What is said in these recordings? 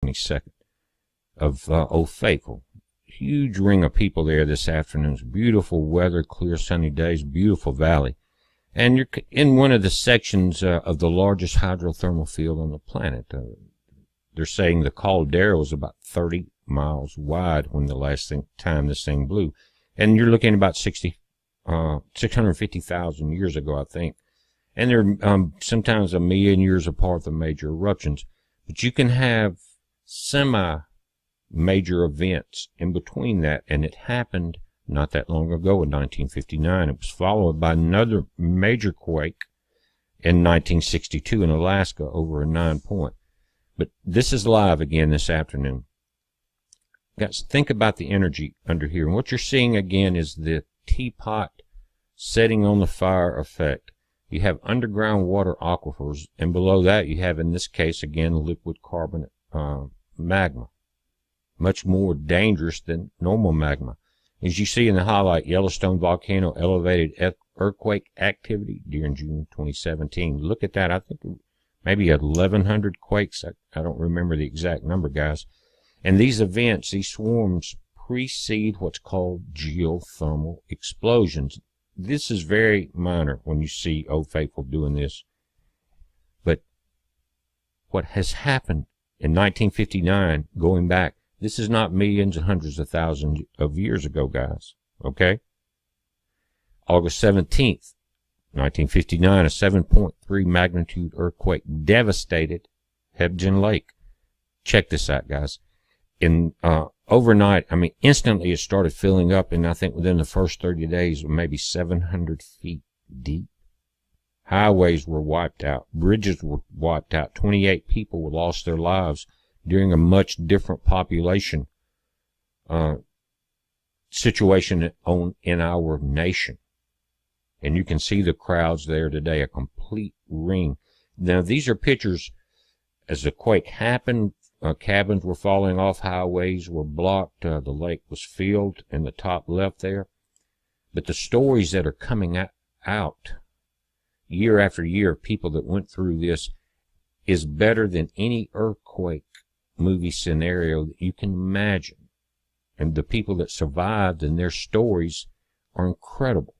22nd, of Old Faithful. Huge ring of people there this afternoon. It's beautiful weather, clear sunny days, beautiful valley. And you're in one of the sections of the largest hydrothermal field on the planet. They're saying the caldera was about 30 miles wide when the last time this thing blew. And you're looking about 650,000 years ago, I think. And they're sometimes a million years apart, the major eruptions. But you can have semi-major events in between that, and it happened not that long ago in 1959. It was followed by another major quake in 1962 in Alaska over a 9-point. But this is live again this afternoon. Guys, think about the energy under here. And what you're seeing again is the teapot setting on the fire effect. You have underground water aquifers, and below that you have, in this case, again, liquid carbonate magma. Much more dangerous than normal magma. As you see in the highlight, Yellowstone volcano elevated earthquake activity during June 2017. Look at that. I think maybe 1,100 quakes. I don't remember the exact number, guys. And these events, these swarms, precede what's called geothermal explosions. This is very minor when you see Old Faithful doing this. But what has happened in 1959, going back, this is not millions and hundreds of thousands of years ago, guys. Okay? August 17th, 1959, a 7.3 magnitude earthquake devastated Hebgen Lake. Check this out, guys. In overnight, I mean, instantly it started filling up, and I think within the first 30 days, maybe 700 feet deep. Highways were wiped out. Bridges were wiped out. 28 people lost their lives during a much different population situation in our nation. And you can see the crowds there today, a complete ring. Now, these are pictures as the quake happened. Cabins were falling off, highways were blocked, the lake was filled in the top left there. But the stories that are coming out year after year, people that went through this, is better than any earthquake movie scenario that you can imagine. And the people that survived and their stories are incredible.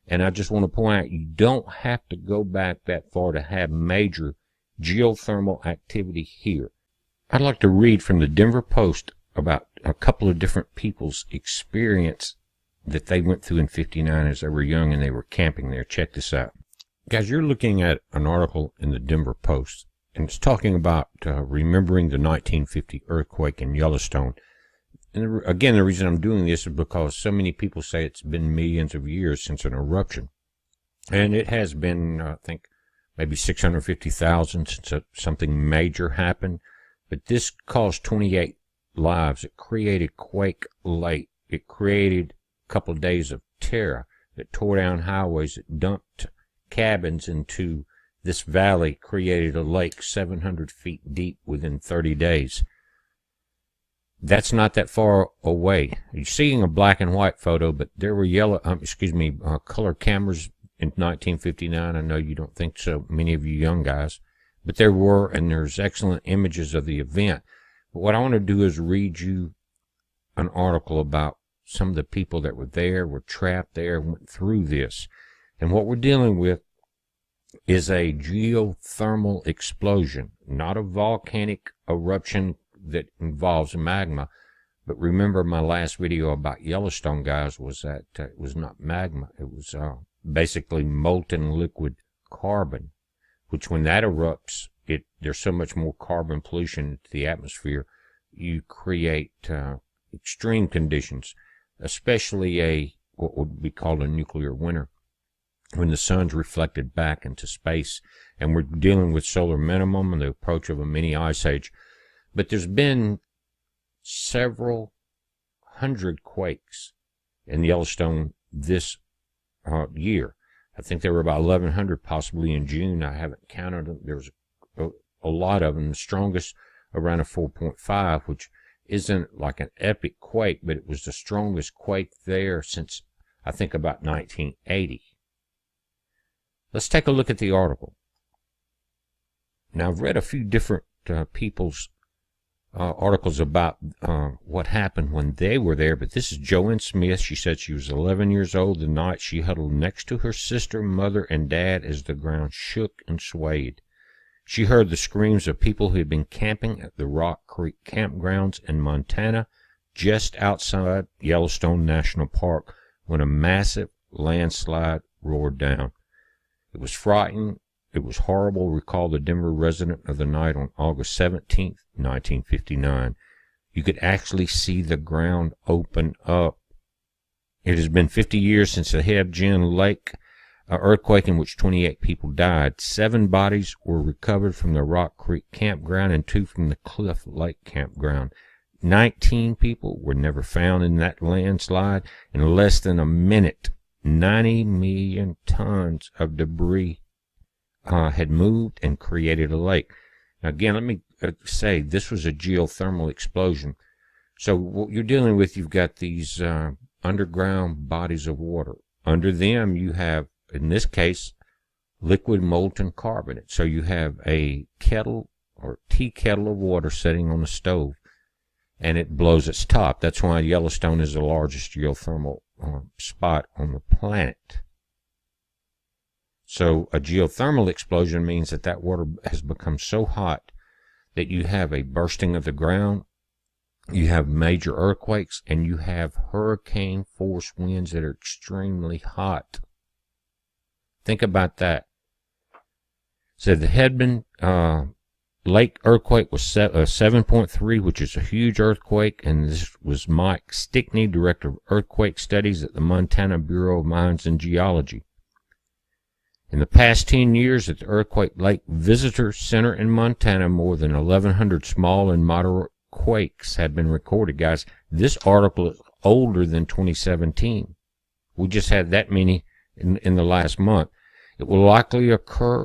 And I just want to point out, you don't have to go back that far to have major geothermal activity here. I'd like to read from the Denver Post about a couple of different people's experience that they went through in '59 as they were young and they were camping there. Check this out. Guys, you're looking at an article in the Denver Post, and it's talking about remembering the 1950 earthquake in Yellowstone. And again, the reason I'm doing this is because so many people say it's been millions of years since an eruption. And it has been, I think, maybe 650,000 since something major happened. But this caused 28 lives. It created Quake Lake. It created a couple of days of terror. It tore down highways. It dumped cabins into this valley, created a lake 700 feet deep within 30 days. That's not that far away. You're seeing a black and white photo, but there were color cameras in 1959. I know you don't think so, many of you young guys. But there were, and there's excellent images of the event. But what I want to do is read you an article about some of the people that were there, were trapped there, went through this. And what we're dealing with is a geothermal explosion, not a volcanic eruption that involves magma. But remember my last video about Yellowstone, guys, was that it was not magma. It was basically molten liquid carbon, which when that erupts, there's so much more carbon pollution into the atmosphere, you create extreme conditions, especially what would be called a nuclear winter, when the sun's reflected back into space. And we're dealing with solar minimum and the approach of a mini ice age. But there's been several hundred quakes in Yellowstone this year. I think there were about 1,100 possibly in June. I haven't counted them. There was a lot of them. The strongest around a 4.5, which isn't like an epic quake, but it was the strongest quake there since, I think, about 1980. Let's take a look at the article. Now, I've read a few different people's articles about what happened when they were there, but this is Joanne Smith. She said she was 11 years old the night she huddled next to her sister, mother, and dad as the ground shook and swayed. She heard the screams of people who had been camping at the Rock Creek campgrounds in Montana, just outside Yellowstone National Park, when a massive landslide roared down. It was frightening. It was horrible, recalled the Denver resident of the night on August 17, 1959. You could actually see the ground open up. It has been 50 years since the Hebgen Lake earthquake in which 28 people died. 7 bodies were recovered from the Rock Creek campground and 2 from the Cliff Lake campground. 19 people were never found in that landslide. In less than a minute, 90 million tons of debris had moved and created a lake. Now again, let me say, this was a geothermal explosion. So what you're dealing with, you've got these underground bodies of water. Under them, you have, in this case, liquid molten carbonate. So you have a kettle or tea kettle of water sitting on the stove, and it blows its top. That's why Yellowstone is the largest geothermal spot on the planet. So a geothermal explosion means that that water has become so hot that you have a bursting of the ground, you have major earthquakes, and you have hurricane force winds that are extremely hot. Think about that. So the Hebgen Lake earthquake was 7.3, which is a huge earthquake, and this was Mike Stickney, Director of Earthquake Studies at the Montana Bureau of Mines and Geology. In the past 10 years at the Earthquake Lake Visitor Center in Montana, more than 1,100 small and moderate quakes have been recorded. Guys, this article is older than 2017. We just had that many in the last month. It will likely occur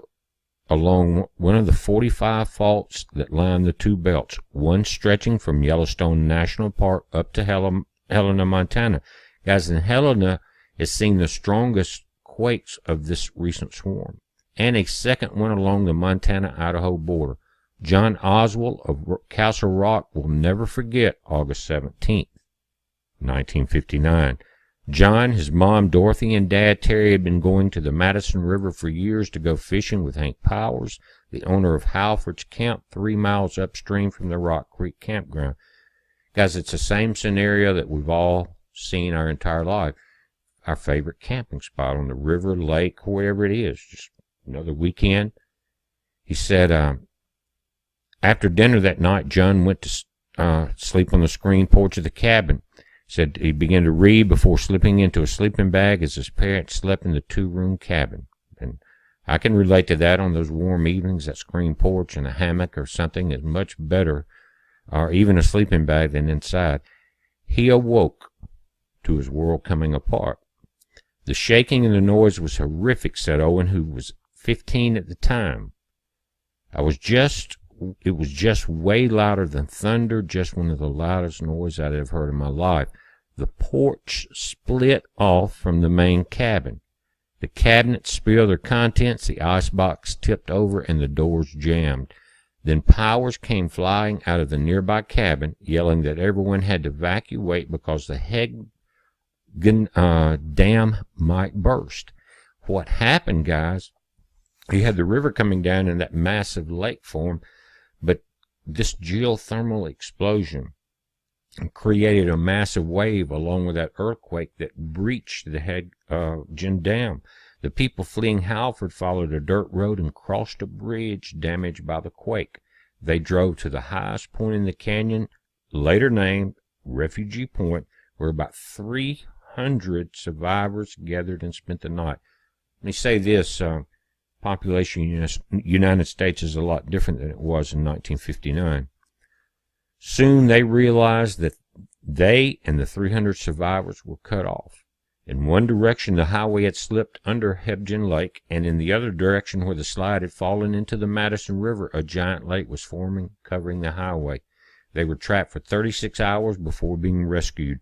along one of the 45 faults that line the two belts, one stretching from Yellowstone National Park up to Helena, Montana. Guys, in Helena is seeing the strongest quakes of this recent swarm, and a second one along the Montana-Idaho border. John Oswald of Castle Rock will never forget August 17th, 1959. John, his mom Dorothy, and dad Terry had been going to the Madison River for years to go fishing with Hank Powers, the owner of Halford's Camp, 3 miles upstream from the Rock Creek campground. Guys, it's the same scenario that we've all seen our entire life. Our favorite camping spot on the river, lake, wherever it is, just another weekend. He said, after dinner that night, John went to sleep on the screen porch of the cabin. Said he began to read before slipping into a sleeping bag as his parents slept in the 2-room cabin. And I can relate to that on those warm evenings. That screen porch and a hammock or something is much better, or even a sleeping bag, than inside. He awoke to his world coming apart. The shaking and the noise was horrific, said Owen, who was 15 at the time. It was just way louder than thunder, just one of the loudest noises I'd ever heard in my life. The porch split off from the main cabin. The cabinets spilled their contents, the icebox tipped over, and the doors jammed. Then Powers came flying out of the nearby cabin, yelling that everyone had to evacuate because the dam might burst. What happened, guys, you had the river coming down in that massive lake form, but this geothermal explosion created a massive wave along with that earthquake that breached the Hebgen Dam. The people fleeing Halford followed a dirt road and crossed a bridge damaged by the quake. They drove to the highest point in the canyon, later named Refugee Point, where about 300 survivors gathered and spent the night. Let me say this, population in the United States is a lot different than it was in 1959. Soon they realized that they and the 300 survivors were cut off. In one direction, the highway had slipped under Hebgen Lake, and in the other direction, where the slide had fallen into the Madison River, a giant lake was forming, covering the highway. They were trapped for 36 hours before being rescued.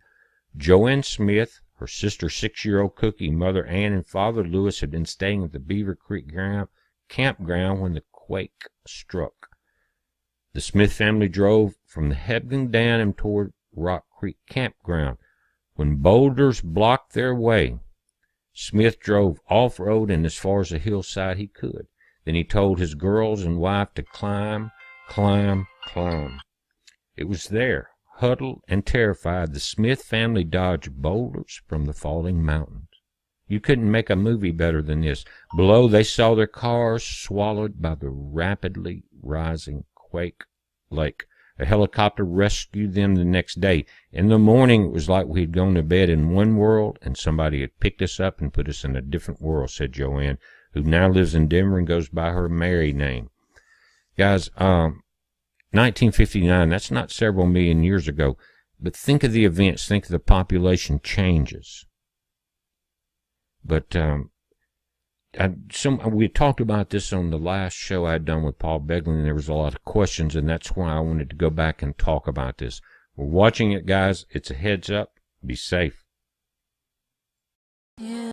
Joanne Smith, her sister 6-year-old Cookie, mother Ann, and father Lewis had been staying at the Beaver Creek campground when the quake struck. The Smith family drove from the Hebgen Dam and toward Rock Creek Campground. When boulders blocked their way, Smith drove off-road and as far as the hillside he could. Then he told his girls and wife to climb, climb, climb. It was there, huddled and terrified, the Smith family dodged boulders from the falling mountains. You couldn't make a movie better than this. Below, they saw their cars swallowed by the rapidly rising Quake Lake. A helicopter rescued them the next day. In the morning, it was like we had gone to bed in one world and somebody had picked us up and put us in a different world, said Joanne, who now lives in Denver and goes by her married name. Guys, 1959, that's not several million years ago, but think of the events, think of the population changes. But we talked about this on the last show I had done with Paul Begley, and there was a lot of questions, and that's why I wanted to go back and talk about this. We're watching it, guys. It's a heads up. Be safe.